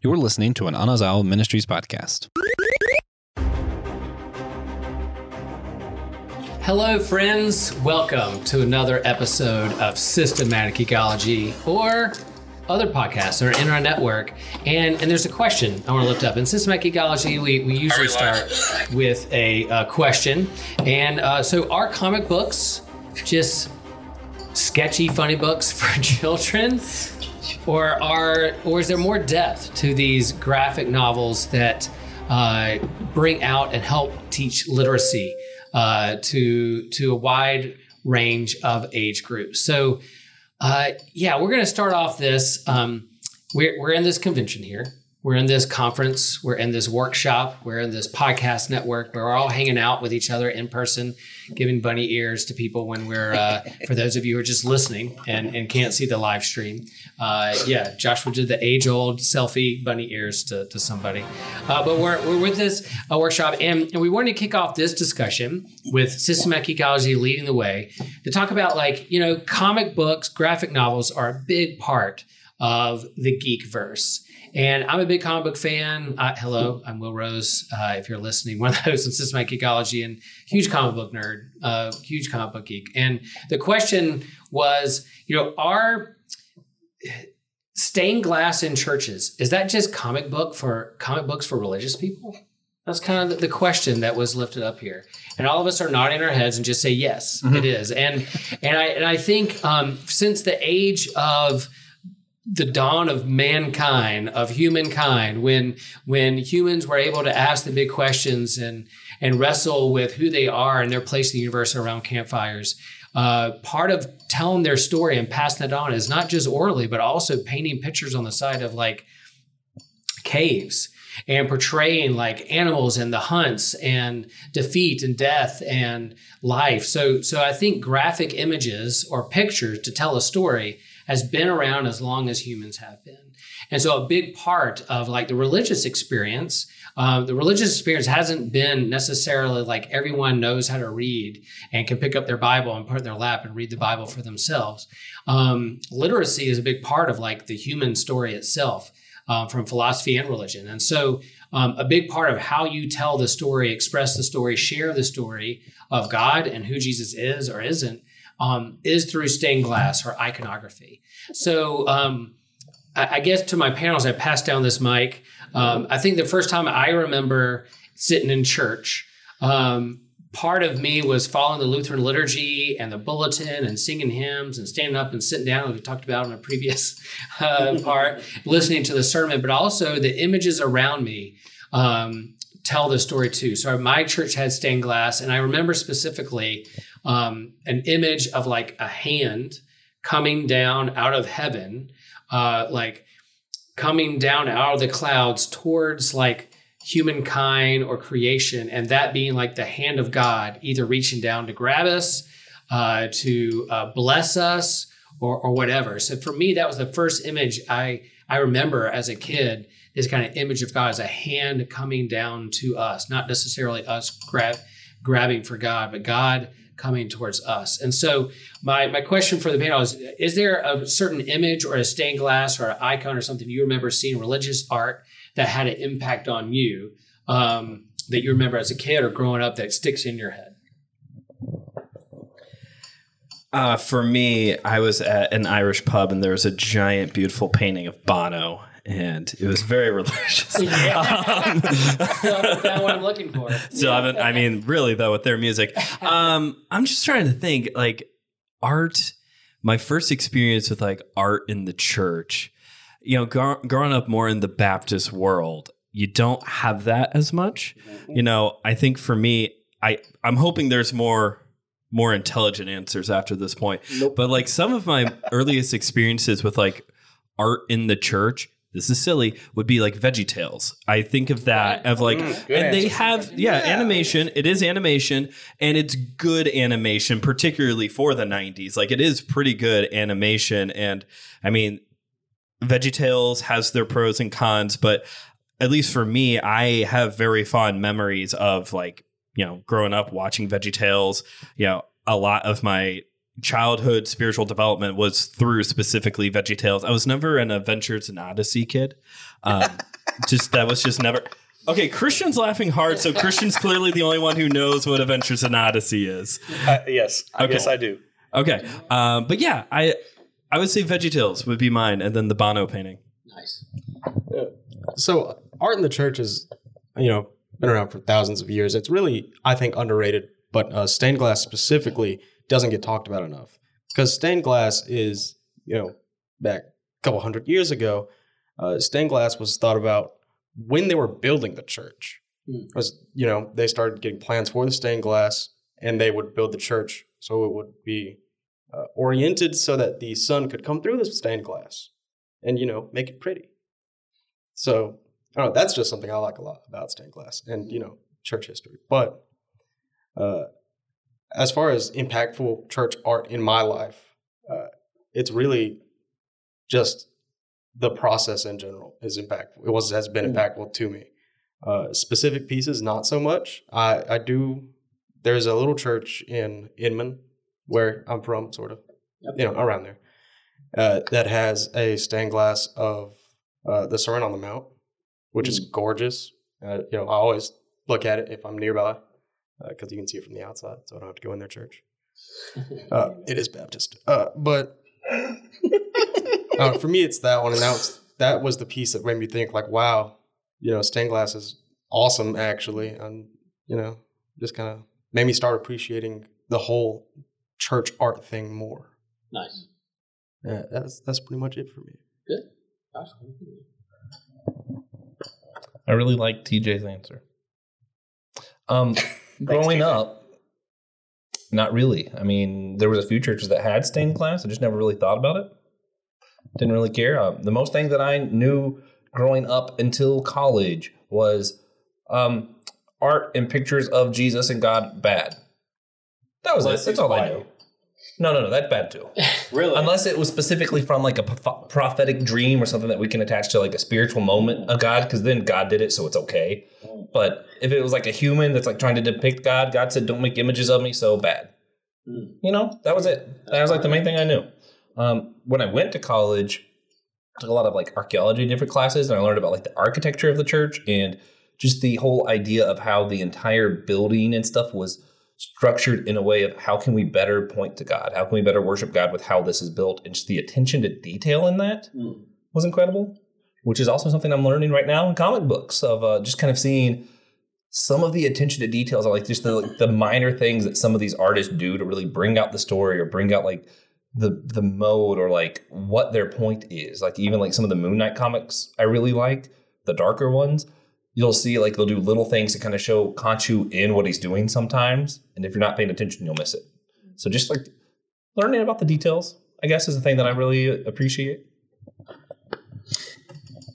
You're listening to an Anazao Ministries podcast. Hello, friends. Welcome to another episode of Systematic Geekology, or other podcasts that are in our network. And there's a question I want to lift up. In Systematic Geekology, we usually start with a question. And so are comic books just sketchy, funny books for children? Or is there more depth to these graphic novels that bring out and help teach literacy to a wide range of age groups? So, we're going to start off this. We're in this convention here. We're in this conference. We're in this workshop. We're in this podcast network. We're all hanging out with each other in person, giving bunny ears to people when we're, for those of you who are just listening and can't see the live stream. Joshua did the age-old selfie bunny ears to somebody. But we're with this workshop, and we wanted to kick off this discussion with Systematic Geekology leading the way to talk about, comic books, graphic novels are a big part of the geek verse. And I'm a big comic book fan. Hello, I'm Will Rose. If you're listening, one of those in Systematic Geekology, and huge comic book nerd, huge comic book geek. And the question was, are stained glass in churches, is that just comic books for religious people? That's kind of the question that was lifted up here. And all of us are nodding our heads and just say, yes, it is. And I think since the age of the dawn of mankind, of humankind, when humans were able to ask the big questions and wrestle with who they are and their place in the universe around campfires, part of telling their story and passing it on is not just orally, but also painting pictures on the side of caves and portraying animals and the hunts and defeat and death and life. So I think graphic images or pictures to tell a story has been around as long as humans have been. And so a big part of the religious experience, hasn't been necessarily everyone knows how to read and can pick up their Bible and put it in their lap and read the Bible for themselves. Literacy is a big part of the human story itself, from philosophy and religion. And so a big part of how you tell the story, express the story, share the story of God and who Jesus is or isn't, is through stained glass or iconography. So I guess to my panels, I passed down this mic. I think the first time I remember sitting in church, part of me was following the Lutheran liturgy and the bulletin and singing hymns and standing up and sitting down, as we talked about in a previous part, listening to the sermon, but also the images around me tell the story too. So my church had stained glass, and I remember specifically an image of a hand coming down out of heaven, coming down out of the clouds towards humankind or creation, and that being the hand of God, either reaching down to grab us, to bless us, or whatever. So for me, that was the first image I remember as a kid, this kind of image of God as a hand coming down to us, not necessarily us grabbing for God, but God coming towards us. And so my question for the panel is there a certain image or a stained glass or an icon or something you remember seeing religious art that had an impact on you, that you remember as a kid or growing up that sticks in your head? For me, I was at an Irish pub and there was a giant, beautiful painting of Bono. And it was very religious. So that's what I'm looking for. So really though, with their music, I'm just trying to think art. My first experience with art in the church, growing up more in the Baptist world, you don't have that as much. I think for me, I'm hoping there's more intelligent answers after this point. Nope. But some of my earliest experiences with art in the church, this is silly, would be VeggieTales. I think of that and they have animation. It is animation, and it's good animation, particularly for the 90s. It is pretty good animation, and VeggieTales has their pros and cons, but at least for me, I have very fond memories of growing up watching VeggieTales. A lot of my childhood spiritual development was through specifically VeggieTales. I was never an Adventures in Odyssey kid. That was just never. Okay, Christian's laughing hard, so Christian's clearly the only one who knows what Adventures in Odyssey is. Yes, yes, I do. Okay, but yeah, I would say VeggieTales would be mine, and then the Bono painting. Nice. So art in the church is, been around for thousands of years. It's really, I think, underrated, but stained glass specifically doesn't get talked about enough, because stained glass is, back a couple hundred years ago, stained glass was thought about when they were building the church. They started getting plans for the stained glass, and they would build the church so it would be oriented so that the sun could come through the stained glass and, make it pretty. So, I don't know, that's just something I like a lot about stained glass and, church history. But as far as impactful church art in my life, it's really just the process in general is impactful. Has been impactful to me. Specific pieces, not so much. There's a little church in Inman, where I'm from, sort of, around there, that has a stained glass of the Sermon on the Mount, which is gorgeous. I always look at it if I'm nearby, because you can see it from the outside, so I don't have to go in their church. It is Baptist. But for me, it's that one, and that was the piece that made me think, like, wow, stained glass is awesome, actually, and, just kind of made me start appreciating the whole church art thing more. Nice. Yeah, that's pretty much it for me. Good. Gosh, I really like TJ's answer. Growing up, not really. I mean, there was a few churches that had stained glass. I just never really thought about it. Didn't really care. The most thing that I knew growing up until college was art and pictures of Jesus and God bad. That was it. That's all I knew. No, that's bad too. Really? Unless it was specifically from like a prophetic dream or something that we can attach to like a spiritual moment of God, because then God did it, so it's okay. But if it was like a human that's like trying to depict God, God said, "Don't make images of me," so bad. That was it. That was like the main thing I knew. When I went to college, I took a lot of like archaeology, different classes, and I learned about like the architecture of the church and just the whole idea of how the entire building and stuff was structured in a way of how can we better point to God? How can we better worship God with how this is built? And just the attention to detail in that was incredible, which is also something I'm learning right now in comic books of just kind of seeing some of the attention to details, like just the minor things that some of these artists do to really bring out the story or bring out like the mode or like what their point is. Like even like some of the Moon Knight comics I really like, the darker ones. You'll see like they'll do little things to kind of show Khonshu in what he's doing sometimes. And if you're not paying attention, you'll miss it. So just like learning about the details, I guess, is the thing that I really appreciate.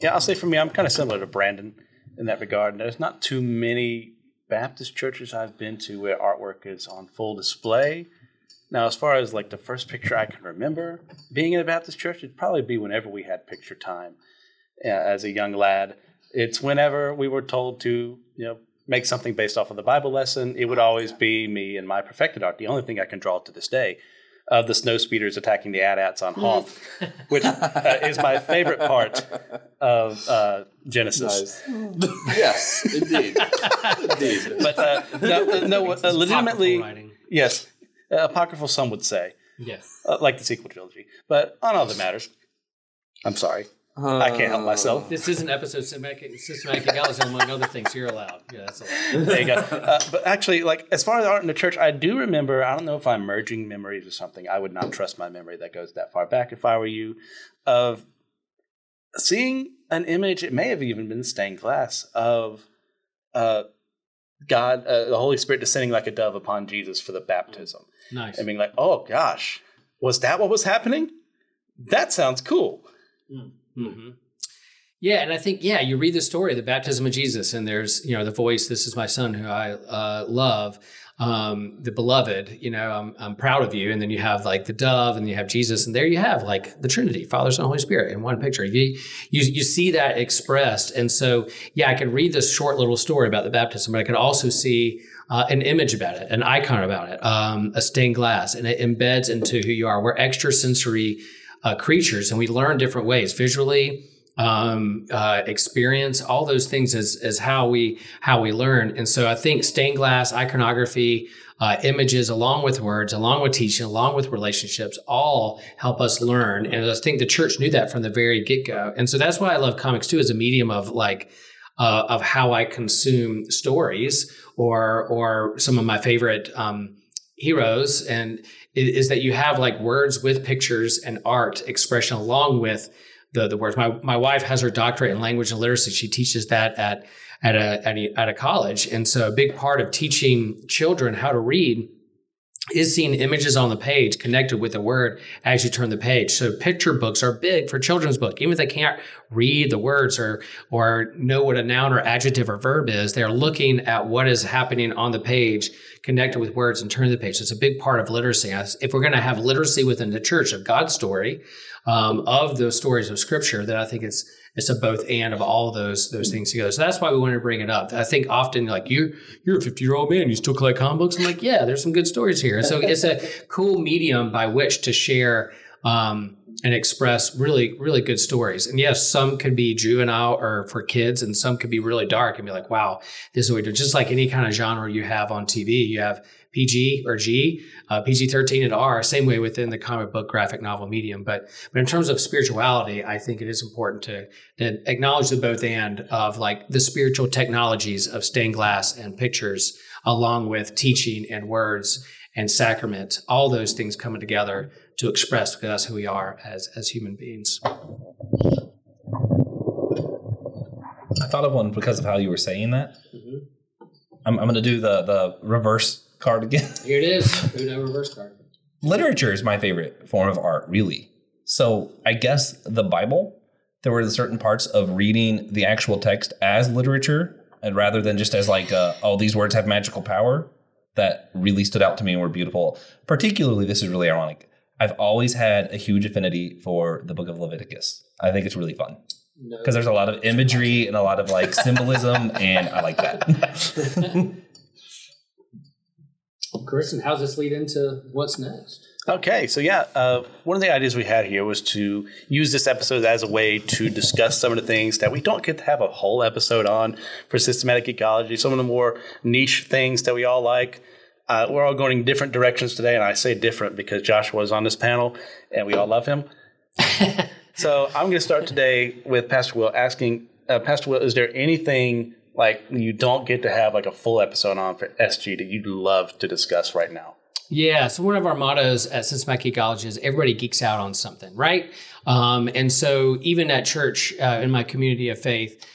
Yeah, I'll say for me, I'm kind of similar to Brandon in that regard. And there's not too many Baptist churches I've been to where artwork is on full display. Now, as far as like the first picture I can remember being in a Baptist church, it'd probably be whenever we had picture time as a young lad. It's whenever we were told to, make something based off of the Bible lesson. It would always be me and my perfected art. The only thing I can draw to this day of the snow speeders attacking the AT-ATs on Hoth, which is my favorite part of Genesis. Nice. Yes, indeed. But legitimately, yes, apocryphal some would say. Yes. Like the sequel trilogy. But on other matters, I'm sorry. I can't help myself. This is an episode of Systematic Theology, among other things. You're allowed. Yeah, that's allowed. There you go. But actually, like as far as art in the church, I do remember, I don't know if I'm merging memories or something. I would not trust my memory that goes that far back if I were you, of seeing an image, it may have even been stained glass, of God, the Holy Spirit descending like a dove upon Jesus for the baptism. Nice. And being like, oh gosh, was that what was happening? That sounds cool. Mm-hmm. Yeah, and I think, you read the story, the baptism of Jesus, and there's, the voice, "This is my son who I love," the beloved, I'm proud of you. And then you have like the dove and you have Jesus, and there you have like the Trinity, Father, Son, Holy Spirit in one picture. You see that expressed. And so, I could read this short little story about the baptism, but I could also see an image about it, an icon about it, a stained glass, and it embeds into who you are. We're extrasensory creatures, and we learn different ways, visually, experience, all those things is how we learn. And so I think stained glass, iconography, images, along with words, along with teaching, along with relationships, all help us learn. And I think the church knew that from the very get-go. And so that's why I love comics too, as a medium of of how I consume stories or some of my favorite heroes. And it is that you have like words with pictures and art expression along with the words. My wife has her doctorate in language and literacy. She teaches that at a college. And so a big part of teaching children how to read is seeing images on the page connected with the word as you turn the page. So picture books are big for children's book. Even if they can't read the words or know what a noun or adjective or verb is, they're looking at what is happening on the page connected with words and turning the page. So it's a big part of literacy. If we're going to have literacy within the church of God's story, of those stories of Scripture, then I think it's a both and of all those things together. So that's why we wanted to bring it up. I think often like you're a 50-year-old man, you still collect comic books. I'm like, yeah, there's some good stories here. So it's a cool medium by which to share and express really, really good stories. And yes, some could be juvenile or for kids, and some could be really dark and be like, wow, this is what we do. Just like any kind of genre you have on TV, you have PG or G, PG-13 and R, same way within the comic book graphic novel medium. But in terms of spirituality, I think it is important to acknowledge the both and of like the spiritual technologies of stained glass and pictures, along with teaching and words and sacrament, all those things coming together to express, because that's who we are as human beings. I thought of one because of how you were saying that. Mm-hmm. I'm going to do the reverse card again. Here it is. Who know reverse card? Literature is my favorite form of art, really. So I guess the Bible, there were certain parts of reading the actual text as literature, and rather than just as like, these words have magical power, that really stood out to me and were beautiful. Particularly, this is really ironic, I've always had a huge affinity for the book of Leviticus. I think it's really fun because there's a lot of imagery and a lot of like symbolism, and I like that. Kristen, how does this lead into what's next? Okay, so one of the ideas we had here was to use this episode as a way to discuss some of the things that we don't get to have a whole episode on for systematic ecology, some of the more niche things that we all like. We're all going in different directions today, and I say different because Joshua is on this panel, and we all love him. So I'm going to start today with Pastor Will asking, Pastor Will, is there anything like you don't get to have like a full episode on for SG that you'd love to discuss right now? Yeah, so one of our mottos at Systematic Ecology is everybody geeks out on something, right? And so even at church, in my community of faith,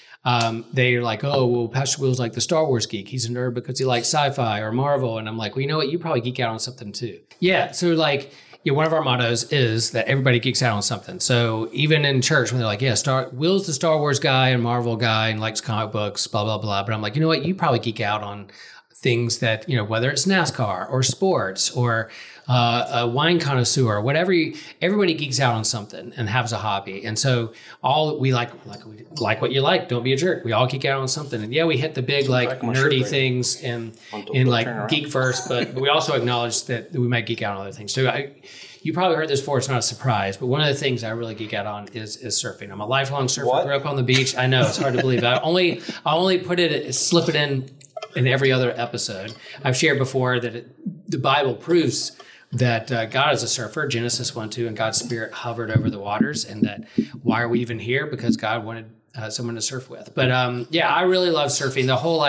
they're like, oh, well, Pastor Will's like the Star Wars geek. He's a nerd because he likes sci-fi or Marvel. And I'm like, well, you know what? You probably geek out on something too. Yeah, so like, one of our mottos is that everybody geeks out on something. So even in church, when they're like, yeah, Will's the Star Wars guy and Marvel guy and likes comic books, blah, blah, blah. But I'm like, you know what? You probably geek out on things that, whether it's NASCAR or sports or a wine connoisseur, whatever. Everybody geeks out on something and has a hobby. And so all we like what you like. Don't be a jerk. We all geek out on something. And yeah, we hit the big nerdy things in like geek first, but we also acknowledge that we might geek out on other things too. You probably heard this before. It's not a surprise, but one of the things I really geek out on is surfing. I'm a lifelong surfer. What? Grew up on the beach. I know it's hard to believe. I only slip it in every other episode. I've shared before that the Bible proves that God is a surfer, Genesis 1:2, and God's Spirit hovered over the waters, and that why are we even here? Because God wanted someone to surf with. But I really love surfing. The whole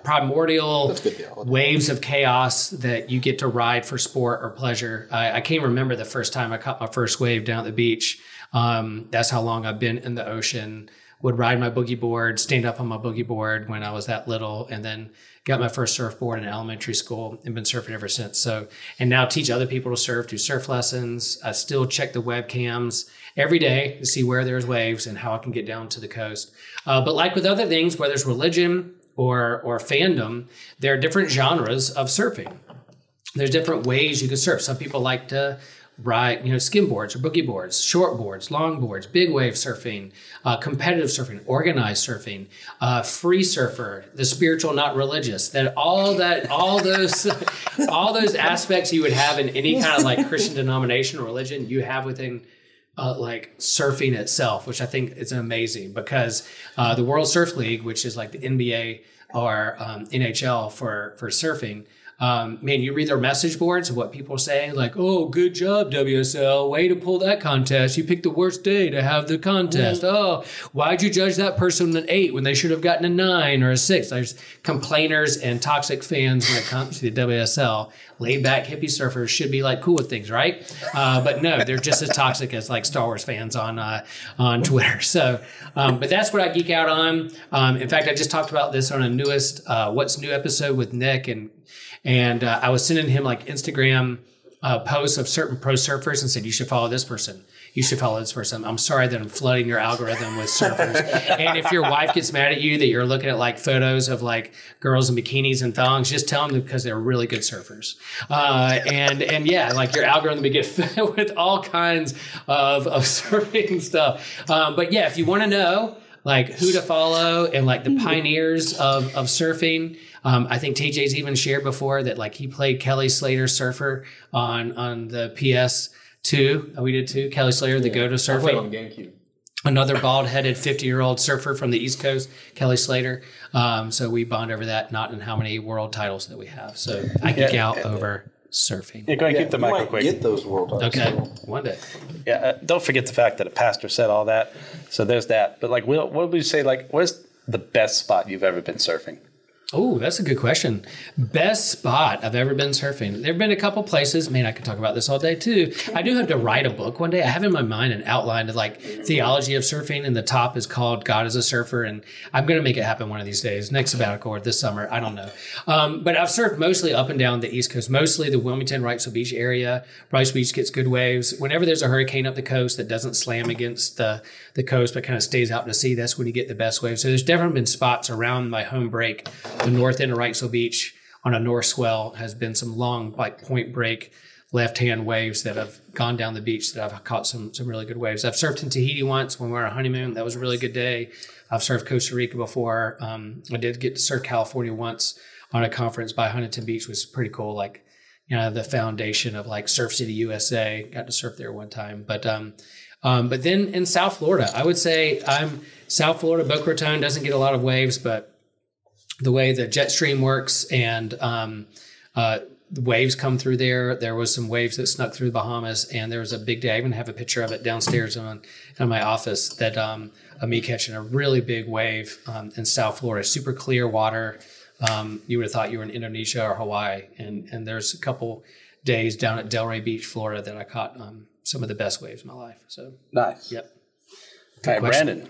primordial waves of chaos that you get to ride for sport or pleasure. I can't remember the first time I caught my first wave down at the beach. That's how long I've been in the ocean. Would ride my boogie board, stand up on my boogie board when I was that little, and then got my first surfboard in elementary school and been surfing ever since. So, and now teach other people to surf, do surf lessons. I still check the webcams every day to see where there's waves and how I can get down to the coast. But like with other things, whether it's religion or fandom, there are different genres of surfing. There's different ways you can surf. Some people like to right? Skimboards or boogie boards, short boards, long boards, big wave surfing, competitive surfing, organized surfing, free surfer, the spiritual, not religious. All those aspects you would have in any kind of like Christian denomination or religion, you have within like surfing itself, which I think is amazing because the World Surf League, which is like the NBA or NHL for surfing. Man, you read their message boards of what people say, like, oh, good job, WSL. Way to pull that contest. You picked the worst day to have the contest. Oh, why'd you judge that person an 8 when they should have gotten a 9 or a 6? There's complainers and toxic fans when it comes to the WSL. Laid back hippie surfers should be like cool with things, right? But no, they're just as toxic as like Star Wars fans on Twitter. So, but that's what I geek out on. In fact, I just talked about this on a newest What's New episode with Nick, and I was sending him like Instagram posts of certain pro surfers and said, you should follow this person. You should follow this person. I'm sorry that I'm flooding your algorithm with surfers. And if your wife gets mad at you that you're looking at like photos of like girls in bikinis and thongs, just tell them because they're really good surfers. And yeah, like your algorithm will get fed with all kinds of surfing stuff. But yeah, if you want to know like who to follow and like the pioneers of surfing, I think TJ's even shared before that like he played Kelly Slater's Surfer on the PS2. We did too. Kelly Slater, the go-to surfing. I played on GameCube. Another bald-headed 50-year-old surfer from the East Coast, Kelly Slater. So we bond over that, not in how many world titles that we have. So I geek out over surfing. Yeah, go ahead and keep the mic real quick. Get those world titles. Okay, one day. Yeah, don't forget the fact that a pastor said all that. So there's that. But like, what would you say? Like, what is the best spot you've ever been surfing? Oh, that's a good question. Best spot I've ever been surfing. There have been a couple places. Man, I could talk about this all day too. I do have to write a book one day. I have in my mind an outline of like theology of surfing, and the top is called God is a Surfer, and I'm going to make it happen one of these days, next sabbatical or this summer. I don't know. But I've surfed mostly up and down the East Coast, mostly the Wilmington, Wrightsville Beach area. Wrightsville Beach gets good waves. Whenever there's a hurricane up the coast that doesn't slam against the coast but kind of stays out to sea, that's when you get the best waves. So there's definitely been spots around my home break, the north end of Wrightsville Beach on a north swell has been some long like point break left-hand waves that have gone down the beach that I've caught some really good waves. I've surfed in Tahiti once when we were on a honeymoon. That was a really good day. I've surfed Costa Rica before. I did get to surf California once on a conference by Huntington Beach, which was pretty cool. Like, the foundation of like Surf City, USA. Got to surf there one time. But then in South Florida, I would say South Florida, Boca Raton doesn't get a lot of waves, but the way the jet stream works and the waves come through there. There was some waves that snuck through the Bahamas, and there was a big day. I even have a picture of it downstairs in my office that of me catching a really big wave in South Florida. Super clear water. You would have thought you were in Indonesia or Hawaii. And there's a couple days down at Delray Beach, Florida, that I caught some of the best waves in my life. So Nice. Yep. All right, Brandon,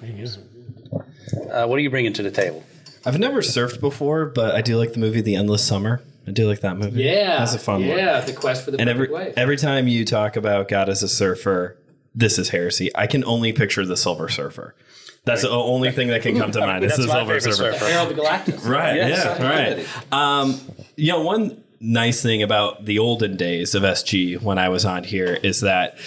what are you bringing to the table? I've never surfed before, but I do like the movie The Endless Summer. I do like that movie. Yeah. That's a fun one. Yeah, the quest for the perfect wave. Every time you talk about God as a surfer, this is heresy. I can only picture the Silver Surfer. That's the only thing that can come to mind. It's the Silver Surfer. Harold the Galactus. Right. Yeah. Right. One nice thing about the olden days of SG when I was on here is that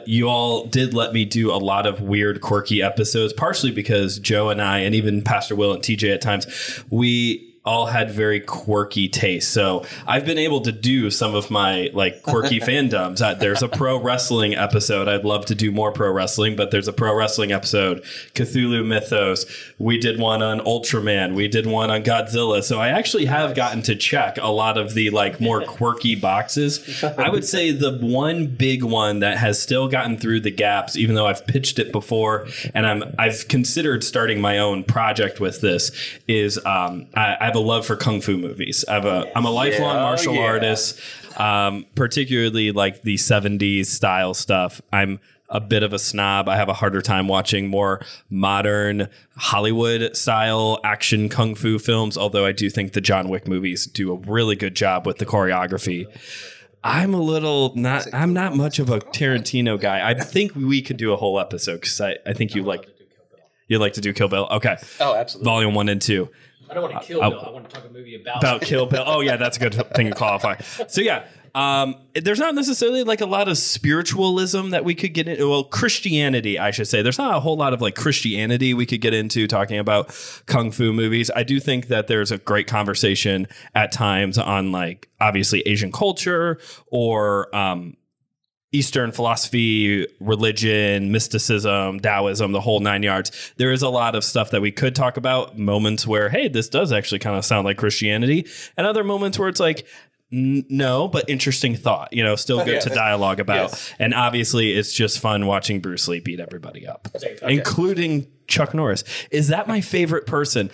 you all did let me do a lot of weird, quirky episodes, partially because Joe and I, and even Pastor Will and TJ at times, we all had very quirky tastes. So I've been able to do some of my like quirky fandoms. There's a pro wrestling episode. I'd love to do more pro wrestling, but there's a pro wrestling episode, Cthulhu Mythos. We did one on Ultraman. We did one on Godzilla. So I actually have gotten to check a lot of the like more quirky boxes. I would say the one big one that has still gotten through the gaps, even though I've pitched it before and I've considered starting my own project with this, is I have a love for kung fu movies. I'm a lifelong martial artist, particularly like the 70s style stuff. I'm a bit of a snob. I have a harder time watching more modern Hollywood style action kung fu films, although I do think the John Wick movies do a really good job with the choreography. I'm not much of a Tarantino guy. I think we could do a whole episode because I think you'd like to do Kill Bill. Okay. Oh, absolutely. Volume 1 and 2. I don't want to kill Bill. I want to talk a movie about Kill Bill. Oh yeah, that's a good thing to qualify. So yeah, there's not necessarily like a lot of spiritualism that we could get into. Well, Christianity, I should say. There's not a whole lot of like Christianity we could get into talking about kung fu movies. I do think that there's a great conversation at times on like obviously Asian culture or Eastern philosophy, religion, mysticism, Taoism, the whole 9 yards. There is a lot of stuff that we could talk about, moments where, hey, this does actually kind of sound like Christianity, and other moments where it's like, no, but interesting thought, still good to dialogue about. Yes. And obviously it's just fun watching Bruce Lee beat everybody up, including Chuck Norris. Is that my favorite person?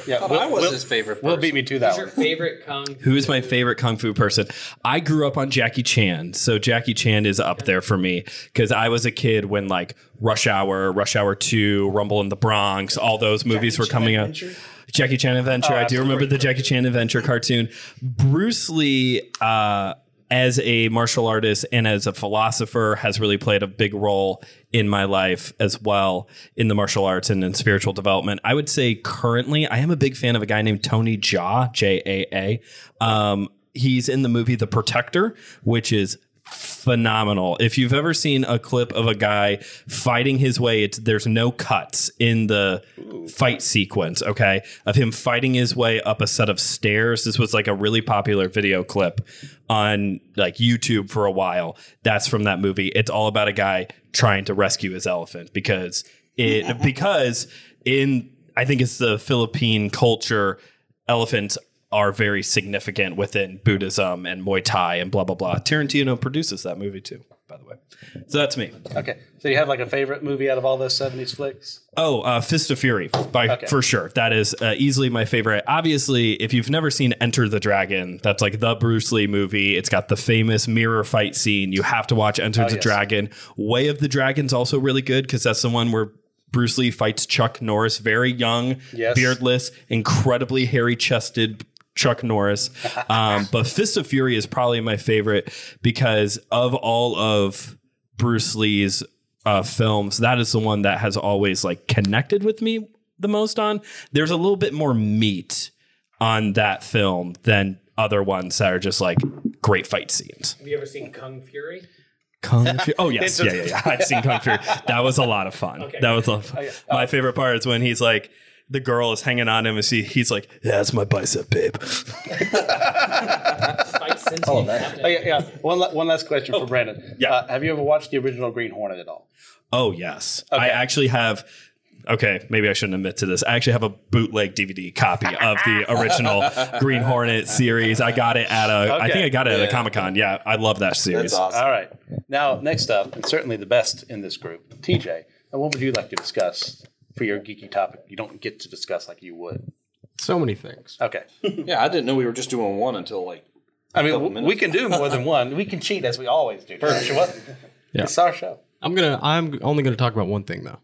Yeah, I was his favorite person. Will beat me to that. Who's your favorite kung fu? Who is my favorite kung fu person? I grew up on Jackie Chan, so Jackie Chan is up there for me because I was a kid when like Rush Hour 2, Rumble in the Bronx, all those movies were coming out. Jackie Chan Adventure. I do remember the Jackie Chan Adventure cartoon. Bruce Lee, as a martial artist and as a philosopher, has really played a big role in my life as well in the martial arts and in spiritual development. I would say currently I am a big fan of a guy named Tony Jaa, Jaa. He's in the movie The Protector, which is phenomenal. If you've ever seen a clip of a guy fighting his way, there's no cuts in the fight sequence, okay, of him fighting his way up a set of stairs. This was like a really popular video clip on like YouTube for a while. That's from that movie. It's all about a guy trying to rescue his elephant because in I think it's the Philippine culture, elephants are very significant within Buddhism and Muay Thai and blah, blah, blah. Tarantino produces that movie too, by the way. So that's me. Okay. So you have like a favorite movie out of all those 70s flicks? Oh, Fist of Fury, for sure. That is easily my favorite. Obviously, if you've never seen Enter the Dragon, that's like the Bruce Lee movie. It's got the famous mirror fight scene. You have to watch Enter the Dragon. Way of the Dragon's also really good because that's the one where Bruce Lee fights Chuck Norris, very young, beardless, incredibly hairy-chested Chuck Norris. But Fist of Fury is probably my favorite because of all of Bruce Lee's films, that is the one that has always like connected with me the most on. There's a little bit more meat on that film than other ones that are just like great fight scenes. Have you ever seen Kung Fury? Kung Fury. Oh yes, yeah. I've seen Kung Fury. That was a lot of fun. Okay. That was a lot of fun. My favorite part is when he's like, the girl is hanging on him and he's like, yeah, that's my bicep, babe. One last question for Brandon. Yeah. Have you ever watched the original Green Hornet at all? Oh, yes. Okay. I actually have. Okay, maybe I shouldn't admit to this. I actually have a bootleg DVD copy of the original Green Hornet series. I got it at I think I got it at a Comic-Con. Yeah, I love that series. That's awesome. All right. Now, next up, and certainly the best in this group, TJ, and what would you like to discuss for your geeky topic you don't get to discuss like you would? So many things. Okay. Yeah, I didn't know we were just doing one until like I mean, we can do more than one. We can cheat as we always do. Yeah. It's our show. I'm only gonna talk about one thing though.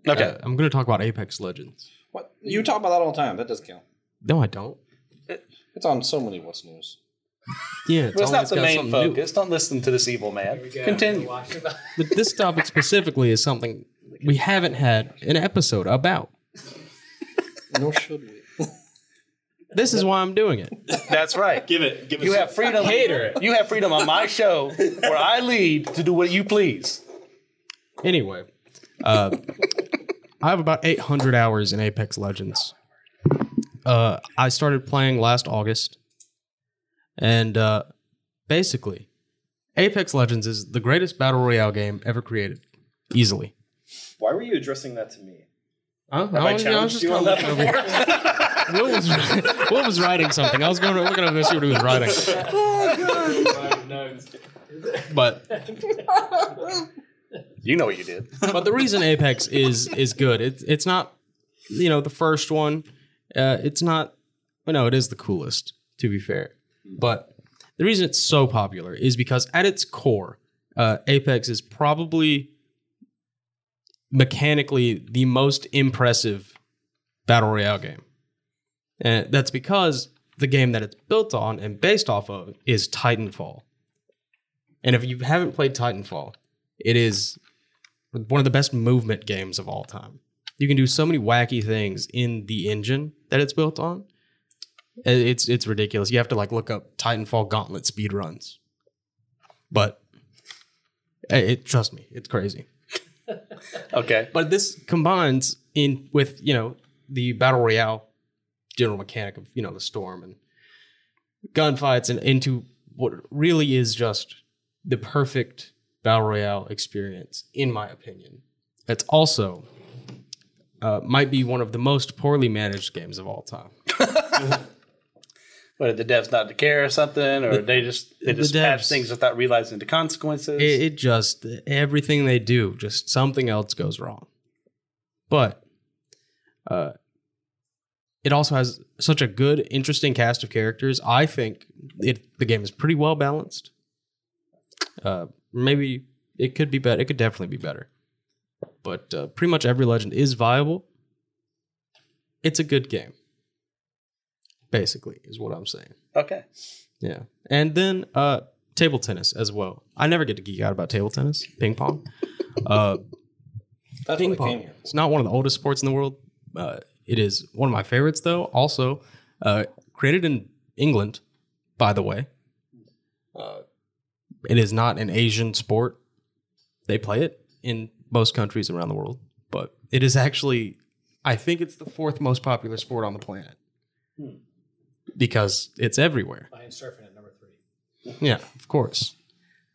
Okay. I'm gonna talk about Apex Legends. What? You talk about that all the time. That doesn't count. No, I don't. It's on so many What's News. Yeah, it's not the main focus. Don't listen to this evil man. Continue. But this topic specifically is something we haven't had an episode about. Nor should we. This is why I'm doing it. That's right. Give it. You have freedom. Hater. You have freedom on my show where I lead to do what you please. Anyway, I have about 800 hours in Apex Legends. I started playing last August, and basically, Apex Legends is the greatest battle royale game ever created, easily. Why were you addressing that to me? I challenged you on that before? Will was writing something. I was going to look at him and see what he was writing. But you know what you did. But the reason Apex is good, it's not, the first one. It's not. Well, no, it is the coolest, to be fair. But the reason it's so popular is because at its core, Apex is probably mechanically the most impressive battle royale game. And that's because the game that it's built on and based off of is Titanfall. And if you haven't played Titanfall, it is one of the best movement games of all time. You can do so many wacky things in the engine that it's built on. It's ridiculous. You have to like look up Titanfall Gauntlet speed runs, but trust me, it's crazy. Okay, But this combines in with the battle royale general mechanic of the storm and gunfights and into what really is just the perfect battle royale experience, in my opinion. It's also might be one of the most poorly managed games of all time. but the devs not care or something, or they just patch things without realizing the consequences. It just everything they do, just something else goes wrong. But it also has such a good, interesting cast of characters. I think the game is pretty well balanced. Maybe it could be better. It could definitely be better. But pretty much every legend is viable. It's a good game, basically, is what I'm saying. Okay. Yeah. And then table tennis as well. I never get to geek out about table tennis, ping pong. That's Ping what I pong. came here. It's not one of the oldest sports in the world. It is one of my favorites, though. Also, created in England, by the way. It is not an Asian sport. They play it in most countries around the world, but it is actually, I think it's the 4th most popular sport on the planet because it's everywhere. Behind surfing at number 3. Yeah, of course.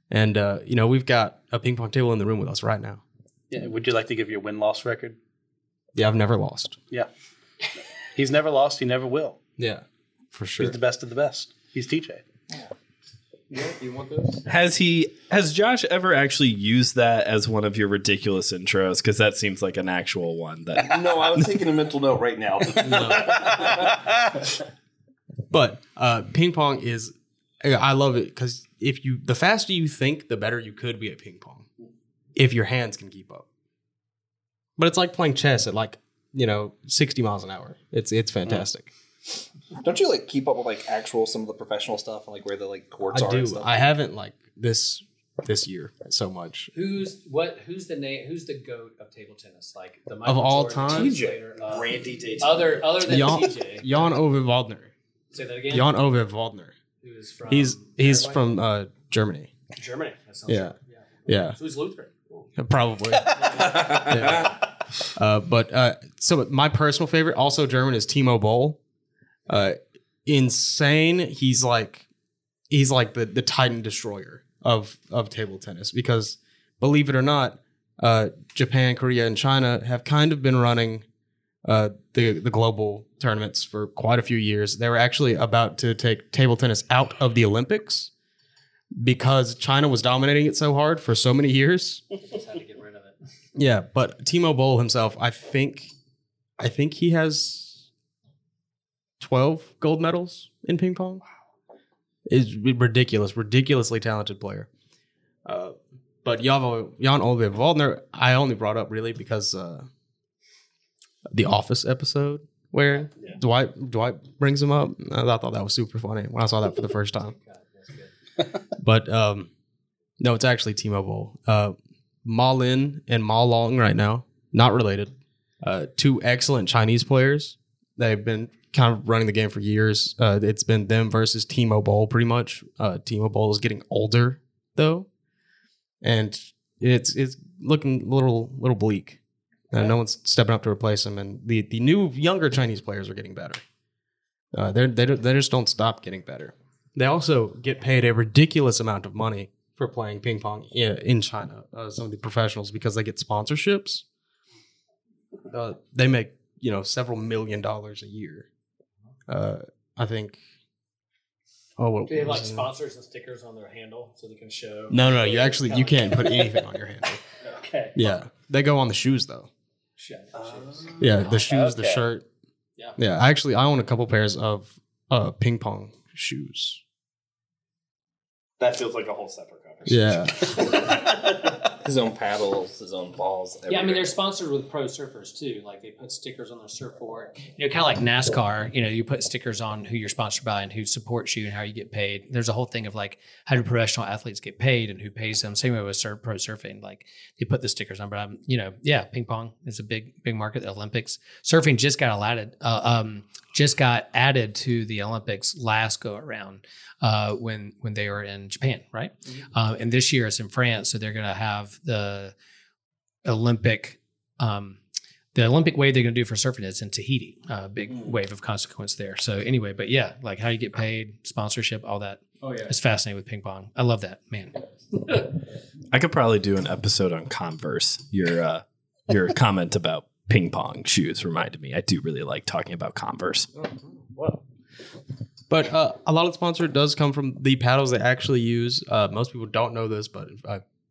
And, we've got a ping pong table in the room with us right now. Yeah. Would you like to give your win-loss record? Yeah, I've never lost. Yeah. He's never lost. He never will. Yeah, for sure. He's the best of the best. He's TJ. You want this? Has Josh ever actually used that as one of your ridiculous intros? Because that seems like an actual one. That No, I was taking a mental note right now. But ping pong is, I love it because the faster you think, the better you could be at ping pong, if your hands can keep up. But it's like playing chess at 60 miles an hour. It's fantastic. Don't you keep up with some of the professional stuff and where the courts I are? do. And stuff? I haven't this year so much. Who's the name? Who's the GOAT of table tennis? The Of all time? TJ. Randy Dayton. Other than Jan TJ. Ove Waldner. Say that again. Jan Ove Waldner. Who's from? He's Paraguay? from Germany. Germany. That sounds Yeah. right. Yeah, Who's Lutheran? probably. Yeah. So my personal favorite, also German, is Timo Boll. Insane. He's like the Titan destroyer of table tennis because, believe it or not, Japan, Korea, and China have kind of been running the global tournaments for quite a few years. They were actually about to take table tennis out of the Olympics because China was dominating it so hard for so many years. Just had to get rid of it. Yeah, but Timo Boll himself, I think he has 12 gold medals in ping pong. Is ridiculously talented player. But Jan Ove Waldner, I only brought up really because the Office episode where Dwight brings him up. I thought that was super funny when I saw that for the first time. But no, it's actually Timo Boll. Ma Lin and Ma Long right now, not related. 2 excellent Chinese players. They've been kind of running the game for years. It's been them versus Timo Boll pretty much. Timo Boll is getting older though, and it's looking a little bleak. No one's stepping up to replace him, and the new younger Chinese players are getting better. They just don't stop getting better. They also get paid a ridiculous amount of money for playing ping pong in China. Some of the professionals, because they get sponsorships, they make several $1 million a year. I think. Do they have sponsors and stickers on their handle so they can show? No. You can't put anything on your handle. Okay. Yeah, they go on the shoes though. Yeah, the shoes, the shirt. Yeah. Actually, I own a couple pairs of ping pong shoes. That feels like a whole separate Yeah. His own paddles, his own balls. Yeah, I mean, they're sponsored with pro surfers too. Like they put stickers on their surfboard. You know, kind of like NASCAR. You know, you put stickers on who you're sponsored by and who supports you and how you get paid. There's a whole thing of like how do professional athletes get paid and who pays them. Same way with pro surfing. Like you put the stickers on. But ping pong is a big market. The Olympics, surfing just got added to the Olympics last go around when they were in Japan, right? Mm-hmm. And this year it's in France, so they're going to have the Olympic wave they're going to do for surfing is in Tahiti. Big wave of consequence there. So anyway, but yeah, like how you get paid, sponsorship, all that. Oh yeah, it's fascinating with ping pong. I love that, man. I could probably do an episode on Converse. Your comment about ping pong shoes reminded me. I do really like talking about Converse. Wow. But a lot of the sponsor does come from the paddles they actually use. Most people don't know this, but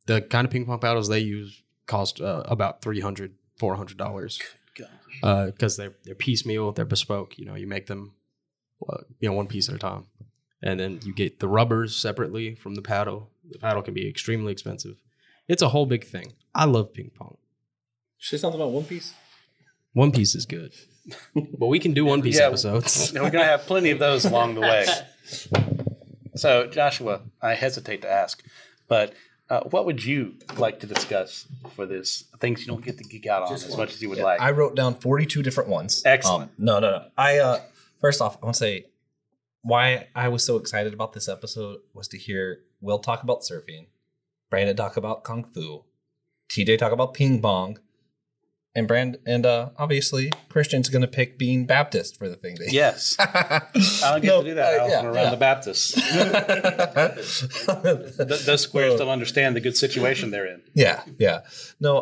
the kind of ping pong paddles they use cost about $300, $400 because they're piecemeal, they're bespoke. You know, you make them one piece at a time, and then you get the rubbers separately from the paddle. The paddle can be extremely expensive. It's a whole big thing. I love ping pong. Say something about One Piece. One Piece is good, but we can do One Piece episodes. We're going to have plenty of those along the way. So, Joshua, I hesitate to ask, but what would you like to discuss for this? Things you don't get to geek out on as much as you would like. I wrote down 42 different ones. Excellent. No. First off, I want to say why I was so excited about this episode was to hear Will talk about surfing, Brandon talk about kung fu, TJ talk about ping pong, and obviously Christian's going to pick being Baptist for the thing. Yes. I don't get to do that. I often around the Baptists. Those squares don't understand the good situation they're in. Yeah. No,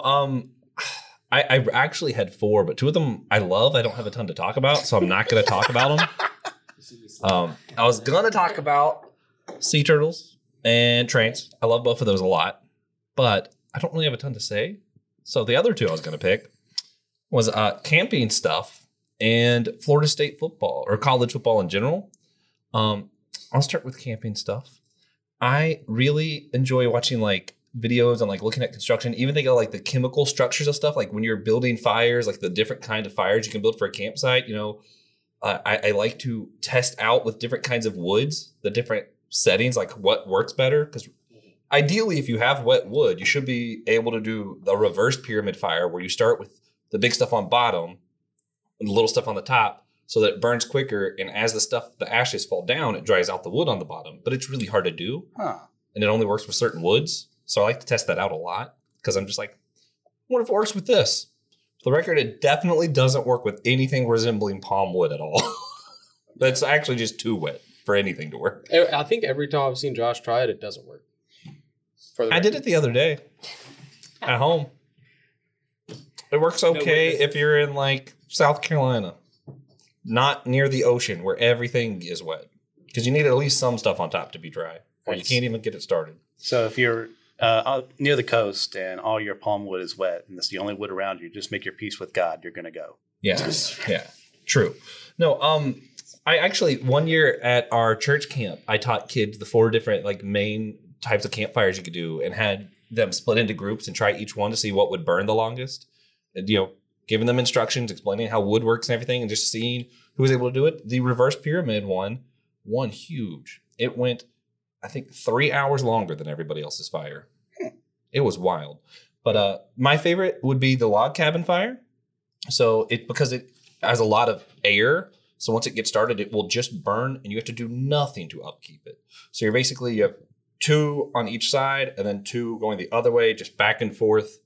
I actually had 4, but 2 of them I love. I don't have a ton to talk about, so I'm not going to talk about them. I was going to talk about sea turtles and trains. I love both of those a lot, but I don't really have a ton to say. So the other 2 I was going to pick was camping stuff and Florida State football or college football in general. I'll start with camping stuff. I really enjoy watching like videos and like looking at construction, even think of like the chemical structures of stuff. Like when you're building fires, like the different kind of fires you can build for a campsite, I like to test out with different kinds of woods, the different settings, like what works better. Because ideally, if you have wet wood, you should be able to do the reverse pyramid fire where you start with the big stuff on bottom and the little stuff on the top so that it burns quicker. And as the ashes fall down, it dries out the wood on the bottom. But it's really hard to do. Huh. And it only works with certain woods. So I like to test that out a lot because I'm just like, what if it works with this? For the record, it definitely doesn't work with anything resembling palm wood at all. That's actually just too wet for anything to work. I think every time I've seen Josh try it, it doesn't work. I did it the other day at home. It works okay if you're in like South Carolina, not near the ocean where everything is wet, because you need at least some stuff on top to be dry, or you can't even get it started. So if you're near the coast and all your palm wood is wet and that's the only wood around you, just make your peace with God. You're going to go. Yes. Yeah. True. No. I actually 1 year at our church camp, I taught kids the 4 different like main types of campfires you could do and had them split into groups and try each one to see what would burn the longest. And, giving them instructions, explaining how wood works and everything, and just seeing who was able to do it. The reverse pyramid one huge. It went, I think, 3 hours longer than everybody else's fire. It was wild. But my favorite would be the log cabin fire. So because it has a lot of air. So once it gets started, it will just burn and you have to do nothing to upkeep it. So you have 2 on each side and then 2 going the other way, just back and forth.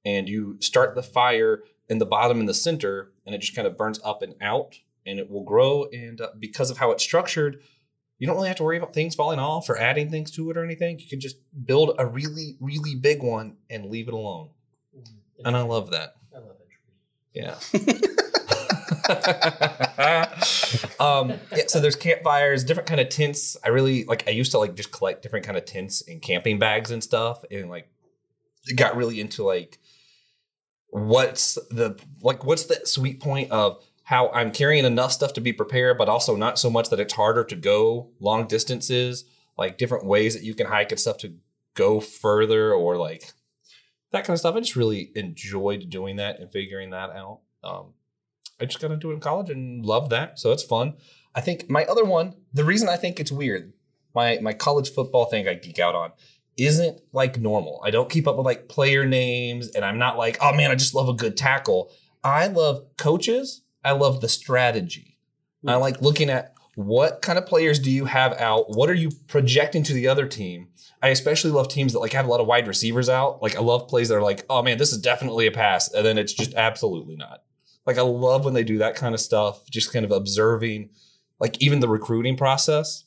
And you start the fire in the bottom and the center, and it just kind of burns up and out, and it will grow. And because of how it's structured, you don't really have to worry about things falling off or adding things to it or anything. You can just build a really, really big one and leave it alone. And I love that. I love it. Yeah. So there's campfires, different kind of tents. I used to just collect different kind of tents and camping bags and stuff, and got really into what's the sweet point of how I'm carrying enough stuff to be prepared, but also not so much that it's harder to go long distances, like different ways that you can hike and stuff to go further or like that kind of stuff. I just really enjoyed doing that and figuring that out. I just got into it in college and loved that. So it's fun. I think my other one, the reason I think it's weird, my college football thing I geek out on isn't like normal. I don't keep up with like player names and I'm not like, oh man, I just love a good tackle. I love coaches. I love the strategy. I like looking at what kind of players do you have out? What are you projecting to the other team? I especially love teams that like have a lot of wide receivers out. Like I love plays that are like, oh man, this is definitely a pass. And then it's just absolutely not. Like I love when they do that kind of stuff, just kind of observing like even the recruiting process.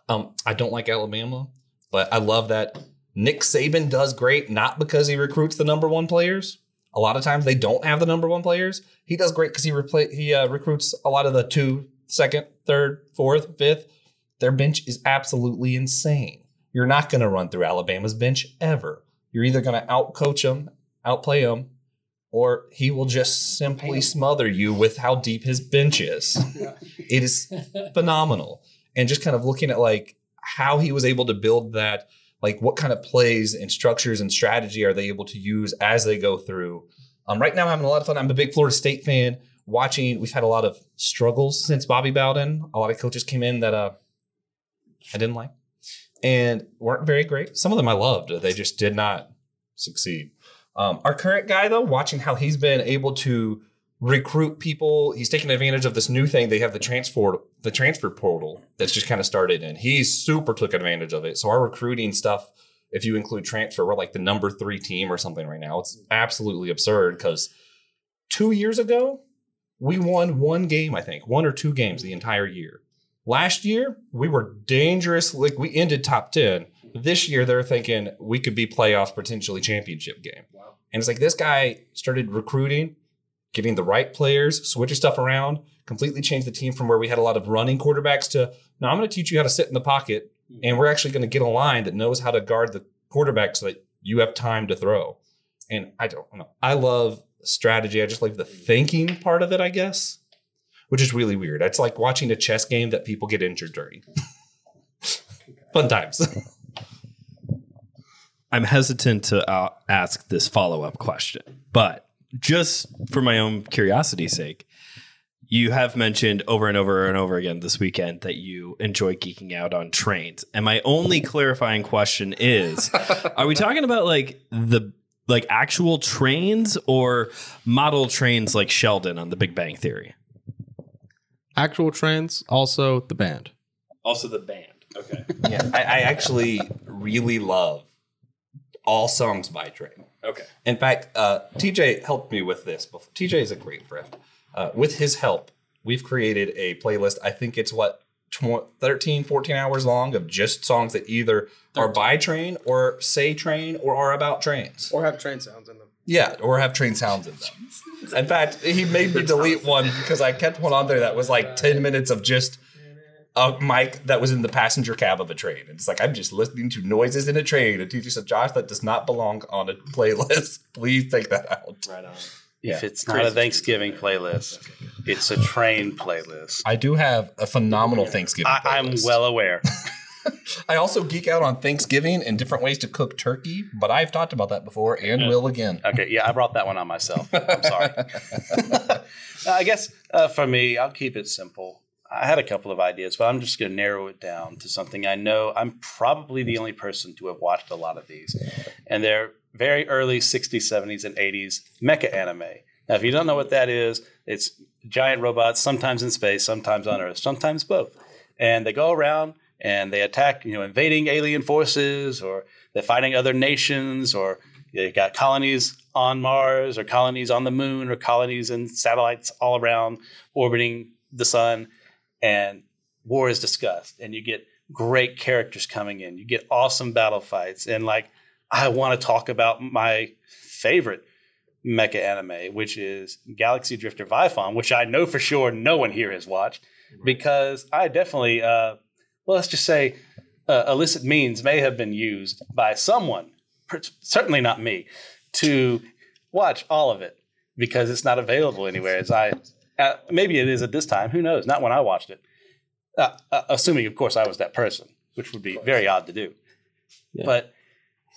I don't like Alabama, but I love that Nick Saban does great, not because he recruits the number one players. A lot of times they don't have the number one players. He does great because he recruits a lot of the 2, 2nd, 3rd, 4th, 5th. Their bench is absolutely insane. You're not going to run through Alabama's bench ever. You're either going to outcoach them, outplay them, or he will just simply smother you with how deep his bench is. It is phenomenal. And just kind of looking at like how he was able to build that, like what kind of plays and structures and strategy are they able to use as they go through. Right now I'm having a lot of fun. I'm a big Florida State fan. We've had a lot of struggles since Bobby Bowden. A lot of coaches came in that I didn't like and weren't very great. Some of them I loved. They just did not succeed. Our current guy, though, watching how he's been able to recruit people, he's taking advantage of this new thing. They have the transfer portal that's just kind of started, and he super took advantage of it. So our recruiting stuff, if you include transfer, we're like the number 3 team or something right now. It's absolutely absurd because 2 years ago, we won 1 game, I think, 1 or 2 games the entire year. Last year, we were dangerous. Like we ended top 10. This year, they're thinking we could be playoff, potentially championship game. Wow. And it's like this guy started recruiting, getting the right players, switching stuff around, completely changed the team from where we had a lot of running quarterbacks to, no, I'm going to teach you how to sit in the pocket, and we're actually going to get a line that knows how to guard the quarterback so that you have time to throw. And I don't know. I love strategy. I just like the thinking part of it, I guess, which is really weird. It's like watching a chess game that people get injured during. Fun times. I'm hesitant to ask this follow-up question, but just for my own curiosity's sake, you have mentioned over and over and over again this weekend that you enjoy geeking out on trains. And my only clarifying question is, are we talking about like the actual trains or model trains like Sheldon on The Big Bang Theory? Actual trains, also the band. Also the band. Okay. Yeah, I actually really love all songs by Train. Okay. In fact, TJ helped me with this before. TJ is a great friend. With his help, we've created a playlist. I think it's 13, 14 hours long of just songs that either are by Train or say Train or are about trains. Or have train sounds in them. Yeah, or have train sounds in them. In fact, he made me delete one because I kept one on there that was like 10 minutes of just a mic that was in the passenger cab of a train. And it's like, I'm just listening to noises in a train. And teacher said, Josh, that does not belong on a playlist. Please take that out. Right on. If it's not a Thanksgiving playlist, it's a train playlist. I do have a phenomenal Thanksgiving playlist. I'm well aware. I also geek out on Thanksgiving and different ways to cook turkey, but I've talked about that before and will again. Okay, yeah, I brought that one on myself. I'm sorry. I guess for me, I'll keep it simple. I had a couple of ideas, but I'm just going to narrow it down to something I know I'm probably the only person to have watched a lot of these. And they're very early 60s, 70s, and 80s mecha anime. Now, if you don't know what that is, it's giant robots, sometimes in space, sometimes on Earth, sometimes both. And they go around and they attack, invading alien forces, or they're fighting other nations, or they got colonies on Mars, or colonies on the moon, or colonies and satellites all around orbiting the sun. And war is discussed, and you get great characters coming in. You get awesome battle fights. And I want to talk about my favorite mecha anime, which is Galaxy Drifter Viphon, which I know for sure no one here has watched, because I definitely, let's just say illicit means may have been used by someone, certainly not me, to watch all of it, because it's not available anywhere. Maybe it is at this time. Who knows? Not when I watched it. Assuming, of course, I was that person, which would be very odd to do. Yeah. But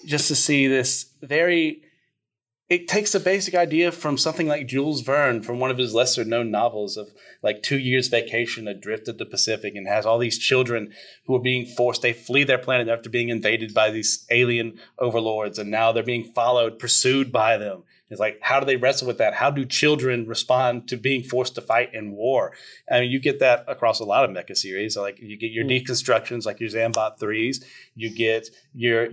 just to see this it takes a basic idea from something like Jules Verne from one of his lesser known novels of like 2 years vacation adrift of the Pacific, and has all these children who are being forced, they flee their planet after being invaded by these alien overlords, and now they're being followed, pursued by them. It's like, how do they wrestle with that? How do children respond to being forced to fight in war? I mean, you get that across a lot of mecha series. Like you get your deconstructions, like your Zambot 3s. You get your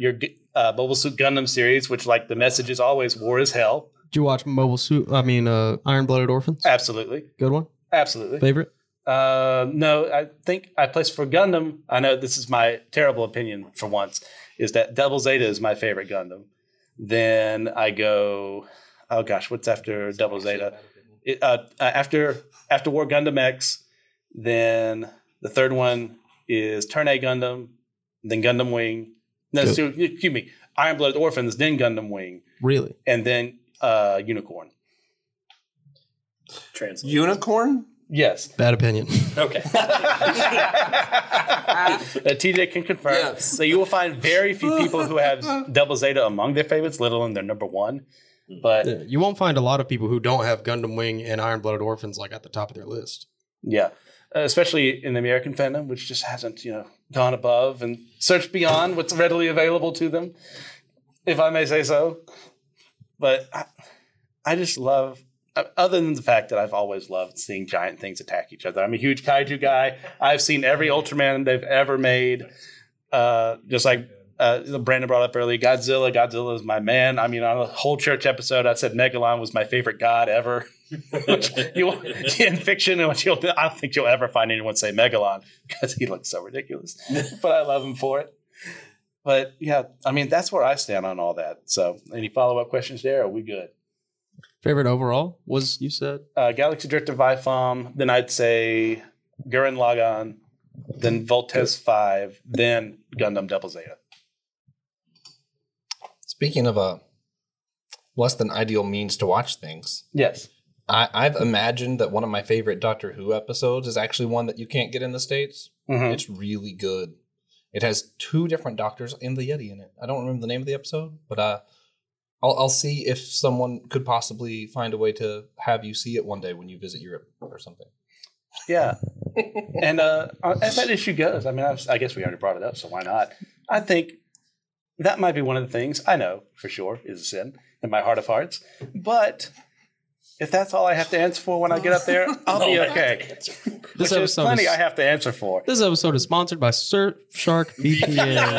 Mobile Suit Gundam series, which like the message is always war is hell. Did you watch Iron Blooded Orphans? Absolutely. Good one? Absolutely. Favorite? No, I think I placed for Gundam. I know this is my terrible opinion for once, is that Double Zeta is my favorite Gundam. Then I go... Oh gosh, what's after Double Zeta? After War Gundam X, then the third one is Turn A Gundam, then Gundam Wing. No, excuse me, Iron Blooded Orphans, then Gundam Wing. Really? And then Unicorn. Translate. Unicorn? Yes. Bad opinion. Okay. TJ can confirm. Yes. So you will find very few people who have Double Zeta among their favorites, let alone their number one. But you won't find a lot of people who don't have Gundam Wing and Iron Blooded Orphans like at the top of their list. Yeah, especially in the American fandom, which just hasn't gone above and searched beyond what's readily available to them, if I may say so. But I just love, other than the fact that I've always loved seeing giant things attack each other. I'm a huge kaiju guy. I've seen every Ultraman they've ever made. Just like Brandon brought up earlier, Godzilla. Godzilla is my man. I mean, on a whole church episode, I said Megalon was my favorite god ever. Which in fiction, I don't think you'll ever find anyone say Megalon because he looks so ridiculous. But I love him for it. But yeah, I mean, that's where I stand on all that. So, any follow-up questions there? Are we good? Favorite overall was, you said? Galaxy Drifter Vifam. Then I'd say Gurren Lagann. Then Voltes 5. Then Gundam Double Zeta. Speaking of less than ideal means to watch things. Yes. I've imagined that one of my favorite Doctor Who episodes is actually one that you can't get in the States. Mm-hmm. It's really good. It has 2 different doctors and the Yeti in it. I don't remember the name of the episode, but I'll see if someone could possibly find a way to have you see it one day when you visit Europe or something. Yeah. And as that issue goes, I mean, I guess we already brought it up, so why not? I think that might be one of the things I know for sure is a sin in my heart of hearts. But if that's all I have to answer for when I get up there, I'll be okay. Which is plenty I have to answer for. This episode is sponsored by Surfshark VPN.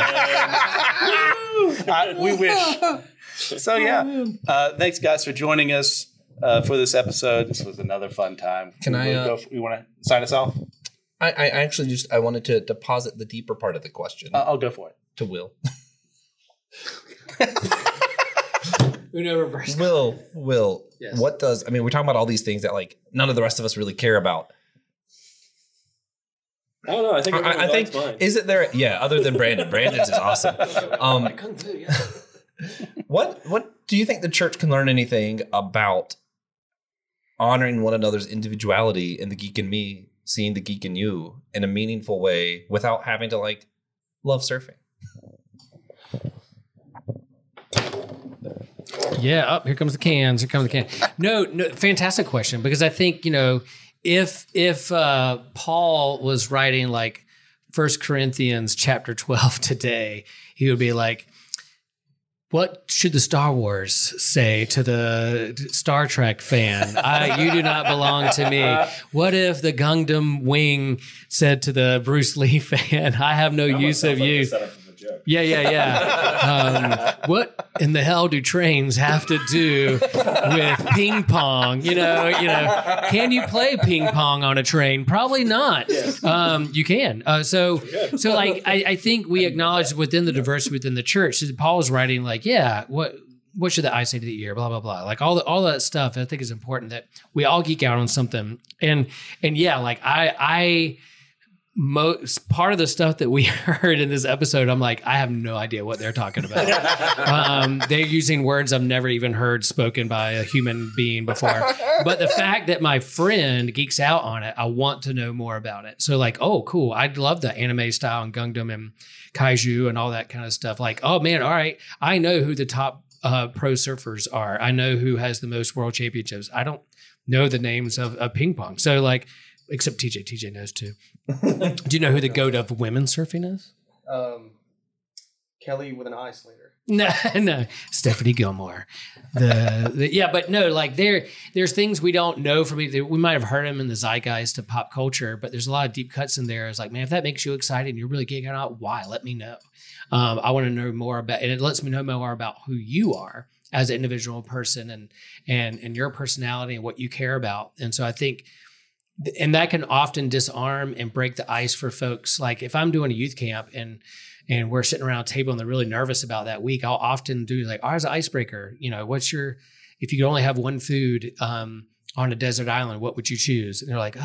We wish. So yeah, thanks guys for joining us for this episode. This was another fun time. You want to sign us off? I actually I wanted to deposit the deeper part of the question. I'll go for it. To Will. Will, yes. What does, I mean, we're talking about all these things that like none of the rest of us really care about. I don't know. I think mine. Is it there? Yeah. Other than Brandon, Brandon's is awesome. What do you think the church can learn anything about honoring one another's individuality in the geek in me, seeing the geek in you in a meaningful way without having to like love surfing? Yeah, here comes the cans. No, fantastic question, because I think, if Paul was writing like 1 Corinthians chapter 12 today, he would be like, what should the Star Wars say to the Star Trek fan? You do not belong to me. What if the Gundam Wing said to the Bruce Lee fan, I have no use of you? Yeah. What in the hell do trains have to do with ping pong? Can you play ping pong on a train? Probably not. Yes. You can. So I think we acknowledge within the diversity within the church. Paul is writing like, what should the eye say to the ear? Blah blah blah. Like all that stuff. I think is important that we all geek out on something. And yeah, like part of the stuff that we heard in this episode, I'm like, I have no idea what they're talking about. They're using words I've never even heard spoken by a human being before. But the fact that my friend geeks out on it, I want to know more about it. So like, oh, cool. I'd love the anime style and Gundam and Kaiju and all that kind of stuff. Like, oh man, all right. I know who the top pro surfers are. I know who has the most world championships. I don't know the names of ping pong. So like, except TJ. TJ knows too. Do you know who the GOAT of women's surfing is? Kelly with an I Slater. No, Stephanie Gilmore. Yeah, but no, like there's things we don't know from either. We might have heard them in the zeitgeist of pop culture, but there's a lot of deep cuts in there. It's like, man, if that makes you excited and you're really geeking out, why? Let me know. I want to know more about, and it lets me know more about who you are as an individual person and your personality and what you care about. And so I think. And that can often disarm and break the ice for folks. Like if I'm doing a youth camp and we're sitting around a table and they're really nervous about that week, I'll often do like, as an icebreaker, if you could only have one food on a desert island, what would you choose? And they're like,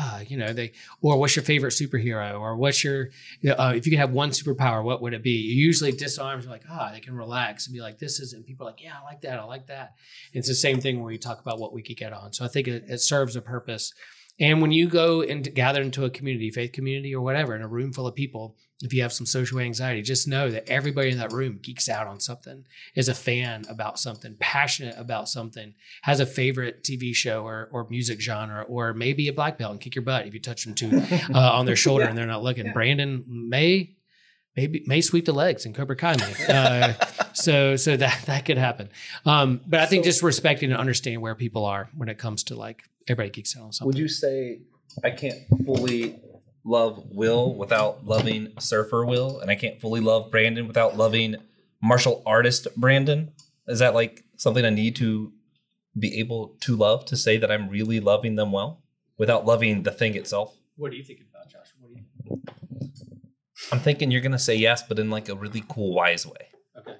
or what's your favorite superhero? Or what's your, if you could have one superpower, what would it be? You usually disarms like, they can relax and be like, this is, and people are like, yeah, I like that. I like that. And it's the same thing when we talk about what we could get on. So I think it serves a purpose. And when you go and gather into a community, faith community or whatever, in a room full of people, if you have some social anxiety, just know that everybody in that room geeks out on something, is a fan about something, passionate about something, has a favorite TV show or music genre, or maybe a black belt and kick your butt if you touch them too on their shoulder and they're not looking. Brandon may sweep the legs and Cobra Kai me. So that could happen. But I think just respecting and understanding where people are when it comes to like everybody geeks out on something. Would you say I can't fully love Will without loving surfer Will, and I can't fully love Brandon without loving martial artist Brandon? Is that like something I need to be able to love to say that I'm really loving them well without loving the thing itself? What do you think about, Josh? What do you think? I'm thinking you're going to say yes, but in like a really cool, wise way. Okay.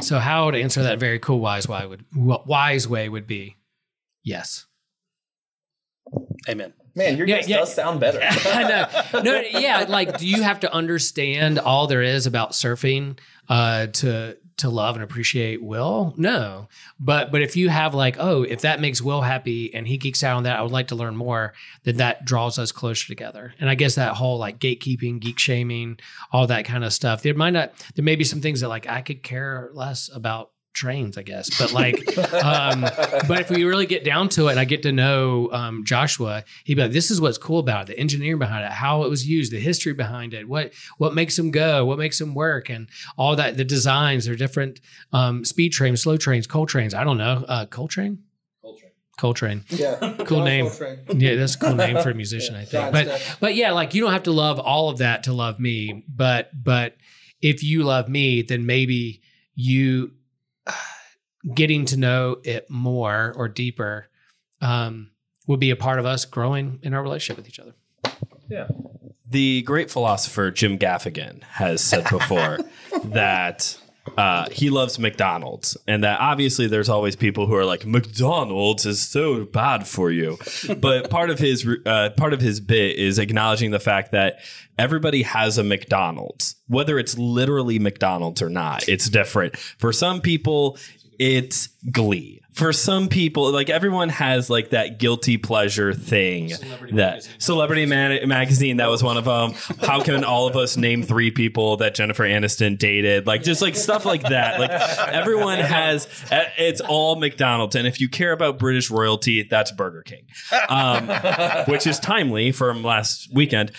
So how to answer that very cool wise way would be yes. Amen. Man, your guess does sound better. I know. No, yeah, like do you have to understand all there is about surfing to love and appreciate Will? No. But if you have like, if that makes Will happy and he geeks out on that, I would like to learn more, then that draws us closer together. And I guess that whole like gatekeeping, geek shaming, all that kind of stuff, there may be some things that like I could care less about trains, I guess. But like, but if we really get down to it and I get to know Joshua, he'd be like, this is what's cool about it, the engineering behind it, how it was used, the history behind it, what makes them go, what makes them work, and all that, the designs, they're different slow trains, coal trains. I don't know. Coltrane? Coltrane. Yeah. Cool John name. Coltrane. Yeah, that's a cool name for a musician, I think. But yeah, like you don't have to love all of that to love me. But if you love me, then maybe you getting to know it more or deeper would be a part of us growing in our relationship with each other. Yeah. The great philosopher Jim Gaffigan has said before that he loves McDonald's, and that obviously there's always people who are like, McDonald's is so bad for you. But part of his bit is acknowledging the fact that everybody has a McDonald's, whether it's literally McDonald's or not. It's different. For some people, it's Glee. For some people, like everyone has like that guilty pleasure thing. Celebrity Magazine, that was one of them. How can all of us name 3 people that Jennifer Aniston dated? Like just like stuff like that. Like everyone has, it's all McDonald's. And if you care about British royalty, that's Burger King, which is timely from last weekend.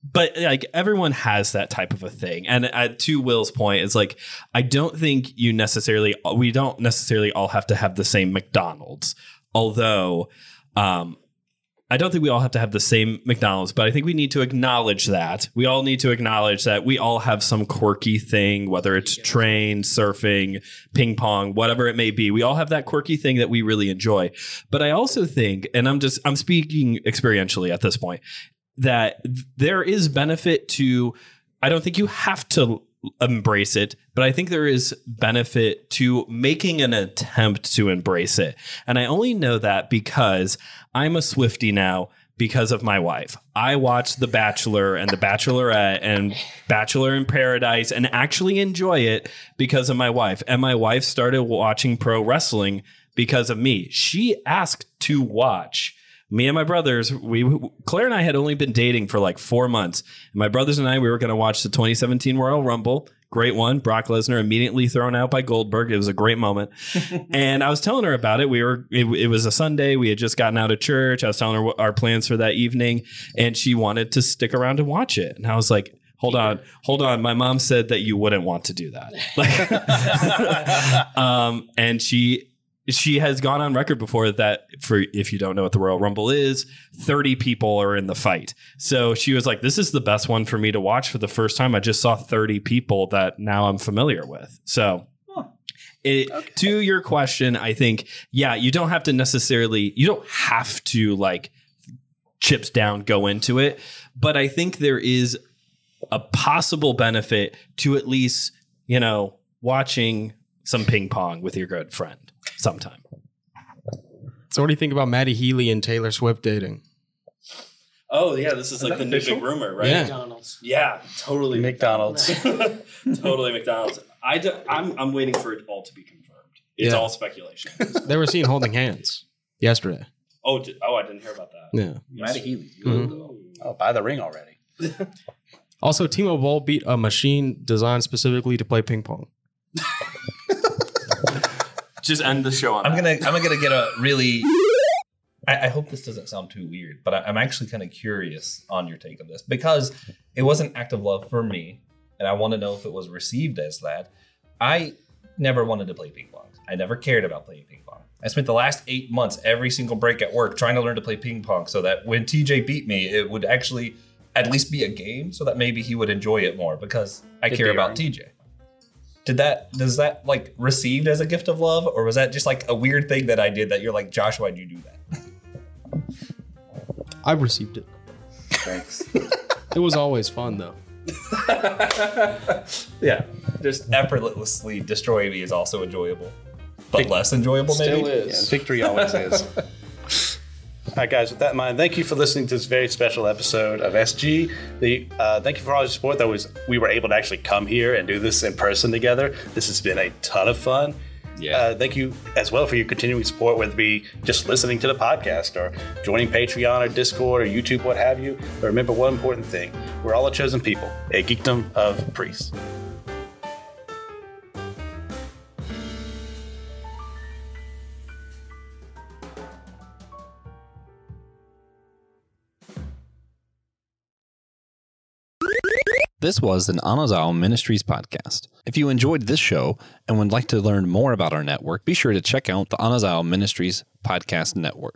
But like everyone has that type of a thing. And to Will's point, it's like, we don't necessarily all have to have the same McDonald's. Although I don't think we all have to have the same McDonald's, but I think we need to acknowledge that. We all need to acknowledge that we all have some quirky thing, whether it's train, surfing, ping pong, whatever it may be. We all have that quirky thing that we really enjoy. But I also think, and I'm speaking experientially at this point, that there is benefit to, I don't think you have to embrace it, but I think there is benefit to making an attempt to embrace it. And I only know that because I'm a Swiftie now because of my wife. I watched The Bachelor and The Bachelorette and Bachelor in Paradise and actually enjoy it because of my wife. And my wife started watching pro wrestling because of me. She asked to watch. Me and my brothers, Claire and I had only been dating for like 4 months. And my brothers and I, we were going to watch the 2017 Royal Rumble. Great one. Brock Lesnar immediately thrown out by Goldberg. It was a great moment. And I was telling her about it. It was a Sunday. We had just gotten out of church. I was telling her what our plans for that evening. And she wanted to stick around and watch it. And I was like, hold on. My mom said that you wouldn't want to do that. And she has gone on record before that, for if you don't know what the Royal Rumble is, 30 people are in the fight. So she was like, this is the best one for me to watch for the first time. I just saw 30 people that now I'm familiar with. So to your question, I think, yeah, you don't have to like chips down, go into it. But I think there is a possible benefit to at least, watching some ping pong with your good friend sometime. So what do you think about Maddie Healy and Taylor Swift dating? Oh, yeah, this is like the new big rumor, right? Yeah. McDonald's. Yeah, totally. McDonald's. Totally McDonald's. I'm waiting for it all to be confirmed. It's all speculation. They were seen holding hands yesterday. I didn't hear about that. Yeah. Maddie Healy. Oh, buy the ring already. Also, Timo Boll beat a machine designed specifically to play ping pong. Just end the show on I'm gonna get a really. I hope this doesn't sound too weird, but I'm actually kind of curious on your take on this because it was an act of love for me, and I want to know if it was received as that. I never wanted to play ping pong. I never cared about playing ping pong. I spent the last 8 months, every single break at work, trying to learn to play ping pong so that when TJ beat me, it would actually at least be a game, so that maybe he would enjoy it more because I care about TJ. Does that like received as a gift of love, or was that just like a weird thing that I did that you're like, Josh, why'd you do that? I received it. Thanks. It was always fun though. Yeah, just effortlessly destroying me is also enjoyable, but less enjoyable maybe. Still is. Yeah, victory always is. All right, guys, with that in mind, thank you for listening to this very special episode of SG. Thank you for all your support. We were able to actually come here and do this in person together. This has been a ton of fun. Yeah. Thank you as well for your continuing support, whether it be just listening to the podcast or joining Patreon or Discord or YouTube, what have you. But remember one important thing. We're all a chosen people, a geekdom of priests. This was an Anazao Ministries podcast. If you enjoyed this show and would like to learn more about our network, be sure to check out the Anazao Ministries podcast network.